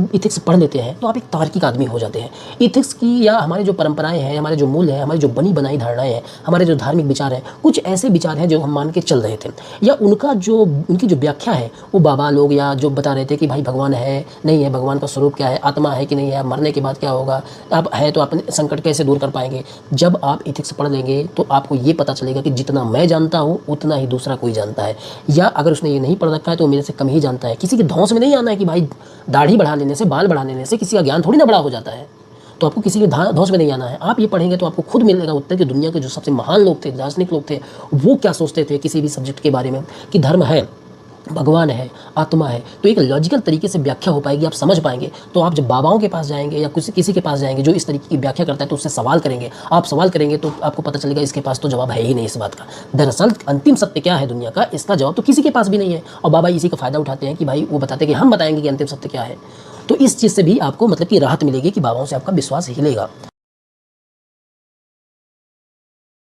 जब इथिक्स पढ़ लेते हैं तो आप एक तार्किक आदमी हो जाते हैं। इथिक्स की या हमारे जो परंपराएं हैं, हमारे जो मूल्य हैं, हमारी जो बनी बनाई धारणाएं हैं, हमारे जो धार्मिक विचार हैं, कुछ ऐसे विचार हैं जो हम मान के चल रहे थे, या उनकी जो व्याख्या है वो बाबा लोग या जो बता रहे थे कि भाई भगवान है नहीं है, भगवान का स्वरूप क्या है, आत्मा है कि नहीं है, मरने के बाद क्या होगा, आप है तो अपने संकट कैसे दूर कर पाएंगे। जब आप इथिक्स पढ़ लेंगे तो आपको ये पता चलेगा कि जितना मैं जानता हूँ उतना ही दूसरा कोई जानता है, या अगर उसने ये नहीं पढ़ रखा है तो मेरे से कम ही जानता है। किसी के धौंस में नहीं आना है कि भाई दाढ़ी बढ़ा लेने से, बाल बढ़ा लेने से किसी का ज्ञान थोड़ी ना बड़ा हो जाता है। तो आपको किसी के धौंस में नहीं आना है। आप ये पढ़ेंगे तो आपको खुद मिलेगा उत्तर कि दुनिया के जो सबसे महान लोग थे, दार्शनिक लोग थे, वो क्या सोचते थे किसी भी सब्जेक्ट के बारे में, कि धर्म है, भगवान है, आत्मा है। तो एक लॉजिकल तरीके से व्याख्या हो पाएगी, आप समझ पाएंगे। तो आप जब बाबाओं के पास जाएंगे या किसी के पास जाएंगे जो इस तरीके की व्याख्या करता है तो उससे सवाल करेंगे, आप सवाल करेंगे तो आपको पता चलेगा इसके पास तो जवाब है ही नहीं इस बात का। दरअसल अंतिम सत्य क्या है दुनिया का, इसका जवाब तो किसी के पास भी नहीं है। और बाबा इसी का फ़ायदा उठाते हैं कि भाई वो बताते हैं कि हम बताएंगे कि अंतिम सत्य क्या है। तो इस चीज़ से भी आपको मतलब कि राहत मिलेगी कि बाबाओं से आपका विश्वास हिलेगा।